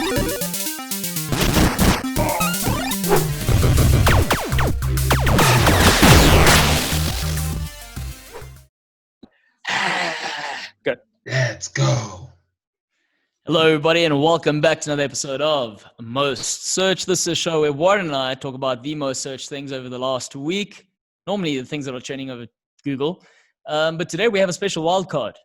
Good. Let's go. Hello, everybody, and welcome back to another episode of Most Search. This is a show where Warren and I talk about the most searched things over the last week. Normally, the things that are trending over Google. But today we have a special wild card.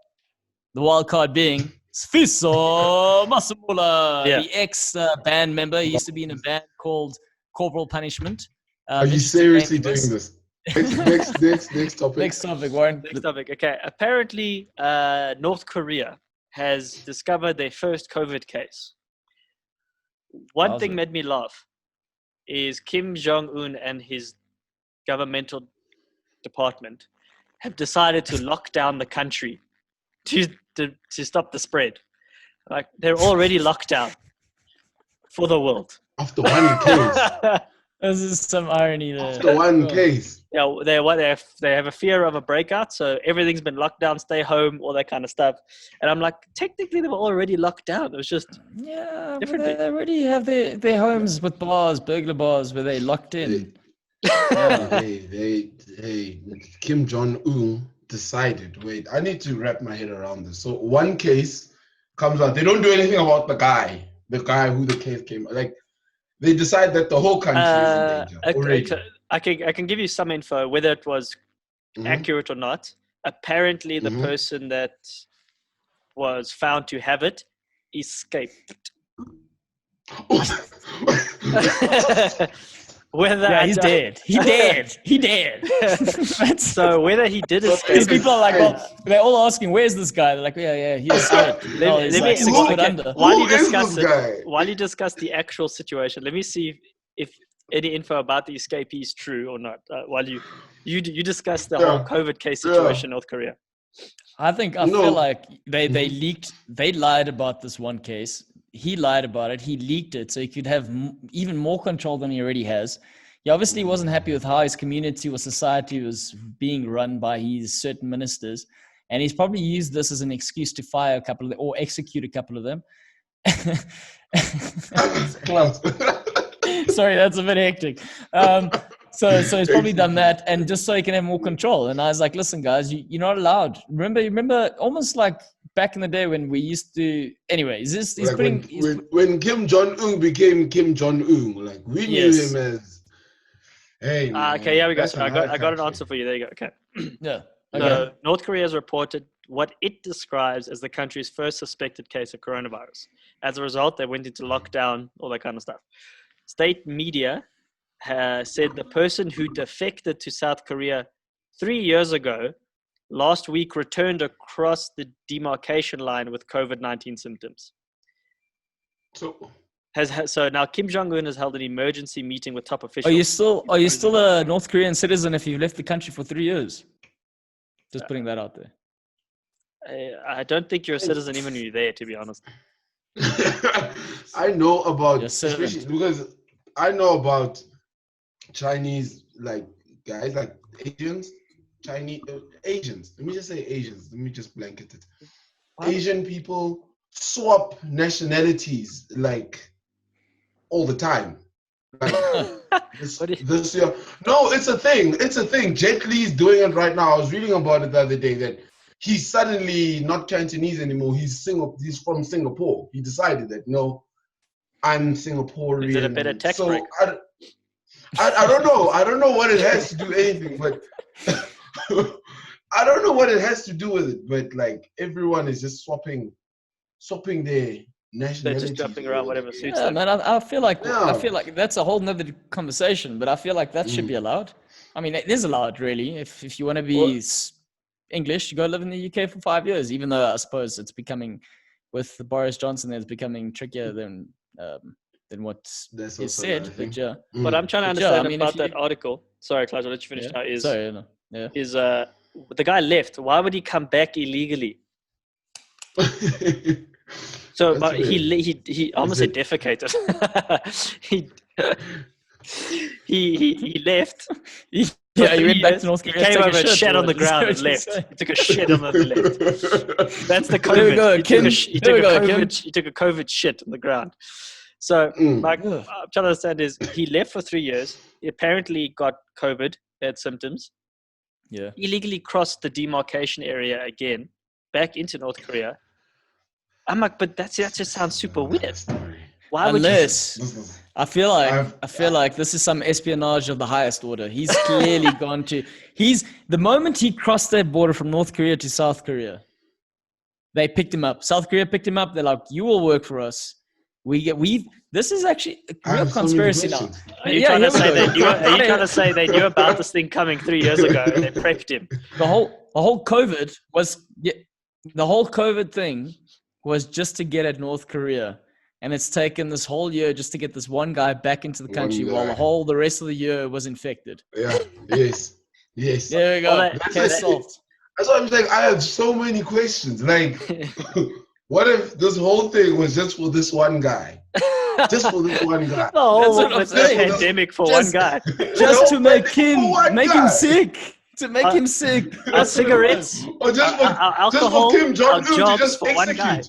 The wild card being Sfiso Masamula, the ex-band member. He used to be in a band called Corporal Punishment. Are you seriously doing this? Next topic. Next topic, Warren. Next topic. Okay. Apparently, North Korea has discovered their first COVID case. One thing made me laugh is Kim Jong-un and his governmental department have decided to lock down the country to stop the spread. Like, they're already locked down for the world. After one case. This is some irony there. After one case. Yeah, they have a fear of a breakout, so everything's been locked down, stay home, all that kind of stuff. And I'm like, technically they were already locked down. It was just differently. They already have their homes with bars, burglar bars, where they locked in. Hey, Kim Jong-un decided, wait, I need to wrap my head around this. So one case comes out. They don't do anything about the guy who the case came. Like, they decide that the whole country is in danger already. I can give you some info, whether it was accurate or not. Apparently, the person that was found to have it escaped. He's dead. He dead. So whether he did escape. These people are like, well, they're all asking, where's this guy? They're like, yeah, he escaped. While you discuss the actual situation, let me see if any info about the escapee is true or not. While you discuss the whole COVID case situation in North Korea. I feel like they lied about this one case. He lied about it. He leaked it so he could have even more control than he already has. He obviously wasn't happy with how his community or society was being run by his certain ministers. And he's probably used this as an excuse to fire a couple of them or execute a couple of them. Sorry, that's a bit hectic. So he's probably done that, and just so he can have more control. And I was like, listen, guys, you're not allowed. Remember, almost like back in the day when we used to. Anyway, when Kim Jong-un became Kim Jong-un, like we knew him as. Hey. Okay, yeah, we go. So I got an answer for you. There you go. Okay. Yeah. Okay. So North Korea has reported what it describes as the country's first suspected case of coronavirus. As a result, they went into lockdown, all that kind of stuff. State media said the person who defected to South Korea 3 years ago last week returned across the demarcation line with COVID-19 symptoms. So now Kim Jong-un has held an emergency meeting with top officials. Are you still a North Korean citizen if you've left the country for 3 years? Just putting that out there. I don't think you're a citizen even when you're there, to be honest. I know about, especially because I know about Chinese, like, guys, like Asians. Let me just say Asians. Let me just blanket it. What? Asian people swap nationalities, like, all the time. Like, this year. No, it's a thing. Jet Li's doing it right now. I was reading about it the other day that he's suddenly not Cantonese anymore. He's from Singapore. He decided that, no, I'm Singaporean. Is it a better tax break? I don't know. I don't know what it has to do anything, but I don't know what it has to do with it. But like everyone is just swapping their nationality. They're just jumping around whatever suits them. Man, I feel like that's a whole nother conversation. But I feel like that should be allowed. I mean, it is allowed, really. If you want to be English, you go live in the UK for 5 years. Even though I suppose it's becoming, with Boris Johnson, it's becoming trickier than what is said. But I'm trying to understand about that article. Sorry, Claudio, I'll let you finish now. Is the guy left? Why would he come back illegally? So, but he almost said defecated. he left. Yeah, he 3 went back years, to North he Korea. to came take a over and shit, shat or on the what? Is that ground what and you're left. saying? He took a shit on the left. That's the COVID. There we go, he Kim. There we go, Kim. He took a COVID shit on the ground. So, Mike, Ugh. I'm trying to understand is he left for 3 years. He apparently got COVID, had symptoms. Yeah. Illegally crossed the demarcation area again, back into North Korea. I'm like, but that just sounds super weird. Why Unless would you? I feel like this is some espionage of the highest order. He's clearly gone to. The moment he crossed that border from North Korea to South Korea, they picked him up. South Korea picked him up. They're like, "You will work for us." This is actually a real conspiracy now. Are you trying to say they knew? Are you trying to say they knew about this thing coming 3 years ago and they prepped him? The whole COVID was the whole COVID thing was just to get at North Korea. And it's taken this whole year just to get this one guy back into the country while the rest of the year was infected. Yeah. Yes. There we go. That's what I'm saying. I have so many questions. Like, what if this whole thing was just for this one guy? Just for this one guy. The whole pandemic for one guy. Just to make him sick. To make him sick. Cigarettes. Or just for alcohol. Kim Jong-un to just for one guy.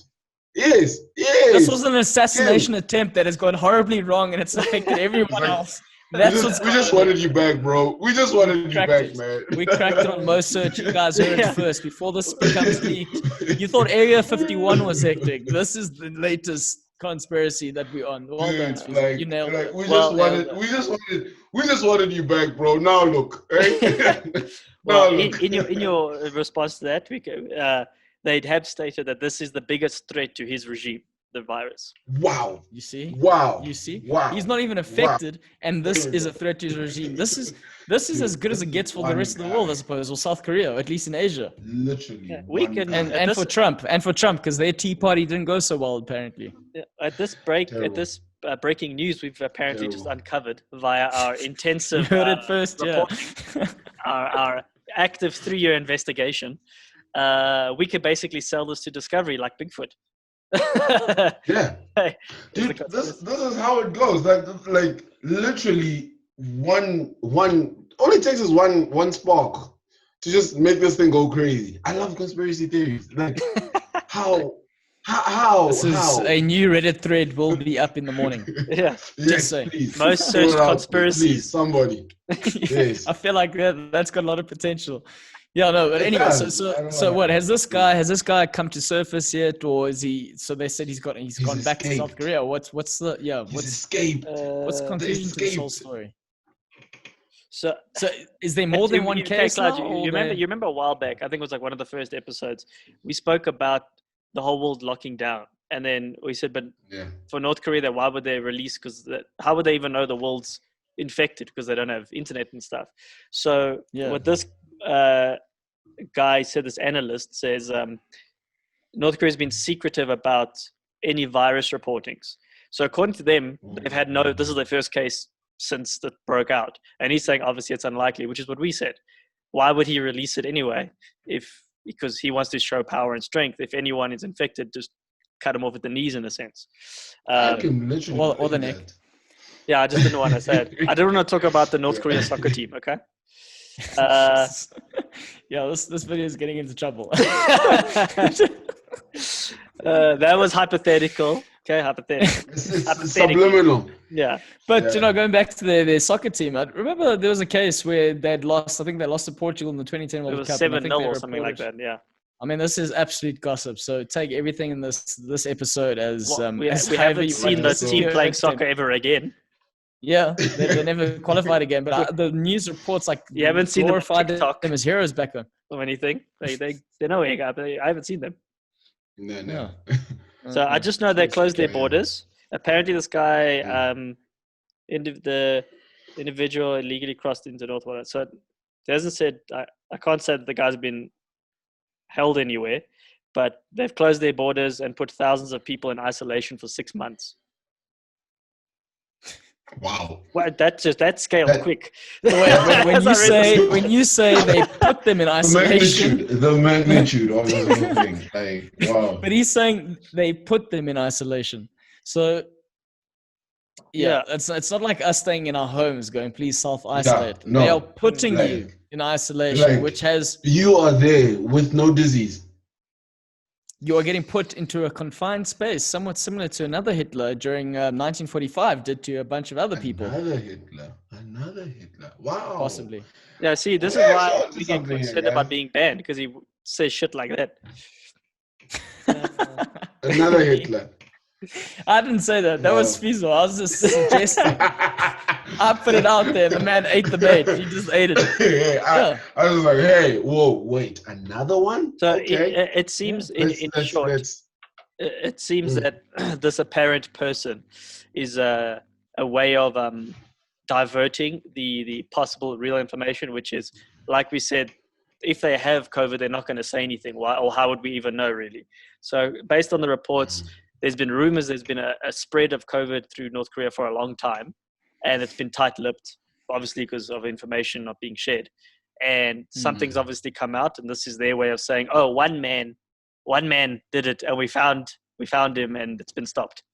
execute. Yes. This was an assassination attempt that has gone horribly wrong, and it's affected everyone else. We just wanted you back, bro. We just wanted you back, man. We cracked it on most search. You guys heard it first before this becomes leaked. You thought Area 51 was hectic. This is the latest conspiracy that we're on. Well done, Steve. You nailed it. We just wanted you back, bro. Now look. Right? In your response to that, they have stated that this is the biggest threat to his regime, the virus. Wow. You see? Wow. He's not even affected, and this is a threat to his regime. This is as good as it gets for the rest of the world, I suppose, or South Korea, or at least in Asia. Literally. Yeah, and for Trump, because their Tea Party didn't go so well, apparently. Yeah, at this breaking news, we've apparently just uncovered via our intensive you heard it first, our active 3-year investigation. We could basically sell this to Discovery like Bigfoot. Yeah, dude, this is how it goes. Like literally one only takes us one spark to just make this thing go crazy. I love conspiracy theories. Like how this is a new Reddit thread will be up in the morning. Yeah, just say most searched conspiracies. Please, somebody. Yes. I feel like that's got a lot of potential. Yeah, no, but anyway, so what has this guy come to surface yet, or is he? So they said he's gone back to South Korea. What's the escaped? What's the conclusion to this whole story? So is there more than one case now? You remember a while back? I think it was like one of the first episodes. We spoke about the whole world locking down, and then we said, but for North Korea, why would they release? Because how would they even know the world's infected because they don't have internet and stuff? So what this guy said, this analyst says, North Korea has been secretive about any virus reportings. So according to them, they've had this is their first case since that broke out. And he's saying, obviously it's unlikely, which is what we said. Why would he release it anyway? Because he wants to show power and strength. If anyone is infected, just cut him off at the knees in a sense. I can literally or the neck. Yeah, I just didn't want to say it. I don't want to talk about the North Korean soccer team, okay? This video is getting into trouble. That was hypothetical. Okay, hypothetical. It's subliminal. Yeah. But, going back to their soccer team, I remember there was a case where they'd lost, I think they lost to Portugal in the 2010 World Cup. It was 7-0 or something like that, yeah. I mean, this is absolute gossip. So take everything in this episode as... we haven't seen the team playing soccer ever again. Yeah, they never qualified again. But the news reports you haven't seen them on TikTok. Them as heroes back then. Or anything. They know I haven't seen them. No. So I just know they closed their borders. Apparently, this guy, the individual illegally crossed into North Korea. So it hasn't said. I can't say that the guy's been held anywhere, but they've closed their borders and put thousands of people in isolation for 6 months. Wow. Well, that scaled quick. When you say they put them in isolation, the magnitude of the whole thing. Like, wow. But he's saying they put them in isolation. So Yeah, it's not like us staying in our homes going, please self-isolate. Yeah, no, they are putting like- you in isolation, like- which has You are there with no disease. you are getting put into a confined space, somewhat similar to another Hitler during 1945 did to a bunch of other people. Another Hitler. Wow. Possibly. Yeah, see, this We're is actually why onto we get something here, concerned guys. about being banned, because he says shit like that. Another Hitler. I didn't say that. That was Fizo. I was just suggesting. I put it out there. The man ate the bait. He just ate it. I was like, hey, whoa, wait, another one? So Okay. it seems, in short, it seems that this apparent person is a way of diverting the possible real information, which is, like we said, if they have COVID, they're not going to say anything. Why, or how would we even know, really? So based on the reports, there's been rumors there's been a spread of COVID through North Korea for a long time, and it's been tight-lipped, obviously because of information not being shared. And something's obviously come out, and this is their way of saying, oh, one man did it, and we found him, and it's been stopped.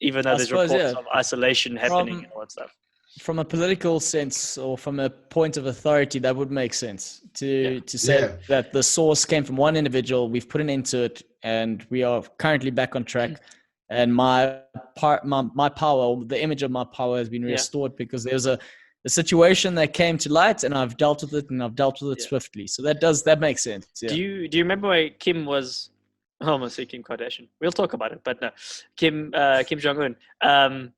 Even though there's reports of isolation happening and all that stuff. From a political sense, or from a point of authority, that would make sense to say that the source came from one individual. We've put an end to it, and we are currently back on track. And my power, the image of my power, has been restored because there's a situation that came to light, and I've dealt with it, and I've dealt with it swiftly. So that makes sense. Yeah. Do you remember where Kim was? I almost say Kim Kardashian. We'll talk about it, but no, Kim Jong Un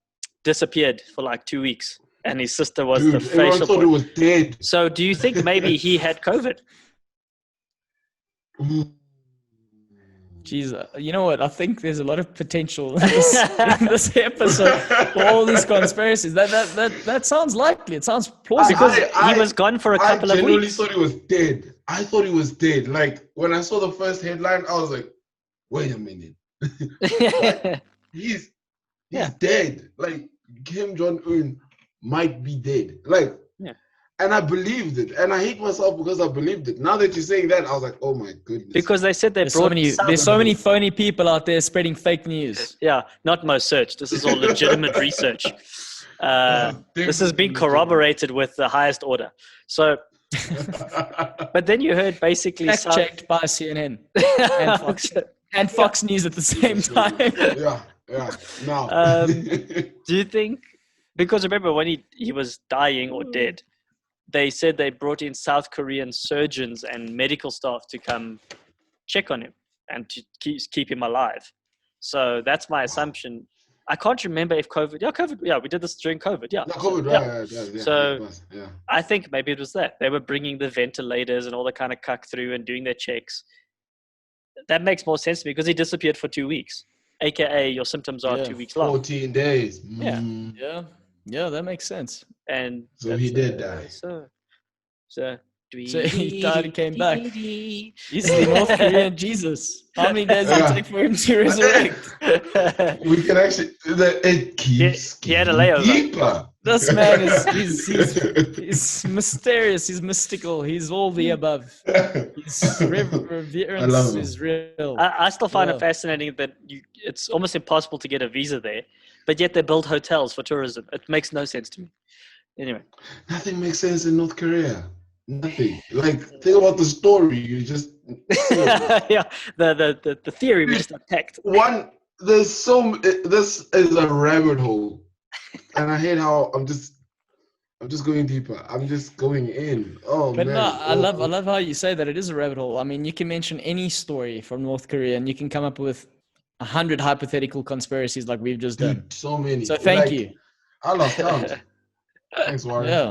disappeared for like 2 weeks, and his sister was the facial Everyone thought he was dead. So do you think maybe he had COVID? Jeez, you know what? I think there's a lot of potential in this episode for all these conspiracies. That sounds likely. It sounds plausible. Because he was gone for a couple of weeks. I genuinely thought he was dead. I thought he was dead. Like, when I saw the first headline, I was like, wait a minute. Like, he's dead. Like, Kim Jong-un might be dead. Like, and I believed it. And I hate myself because I believed it. Now that you're saying that, I was like, oh my goodness. Because they said there's so many phony people out there spreading fake neus. Yeah, not most search. This is all legitimate research. This has been corroborated with the highest order. So, but then you heard basically checked by CNN and Fox News at the same time. No. Do you think? Because remember when he was dying or dead, they said they brought in South Korean surgeons and medical staff to come check on him and to keep him alive. So that's my assumption. I can't remember if COVID. Yeah, we did this during COVID. Yeah. So I think maybe it was that. They were bringing the ventilators and all the kind of cuck through and doing their checks. That makes more sense to me because he disappeared for 2 weeks. AKA your symptoms are 2 weeks long. 14 days. Yeah, that makes sense. And so he did die. So he died and came back. He's the North Korean Jesus. How many days did it take for him to resurrect? We can actually. It keeps. He had a layover. Deeper. This man he's mysterious. He's mystical. He's all the above. His reverence is real. I still find it fascinating that it's almost impossible to get a visa there, but yet they build hotels for tourism. It makes no sense to me. Anyway, nothing makes sense in North Korea. Nothing. Like, think about the story. You just the theory we just attacked. This is a rabbit hole, and I hate how I'm just going deeper. I'm just going in. Oh, but man. No, I love how you say that it is a rabbit hole. I mean, you can mention any story from North Korea, and you can come up with 100 hypothetical conspiracies like we've just done. So many. So thank you. I lost count. Thanks, Warren. Yeah.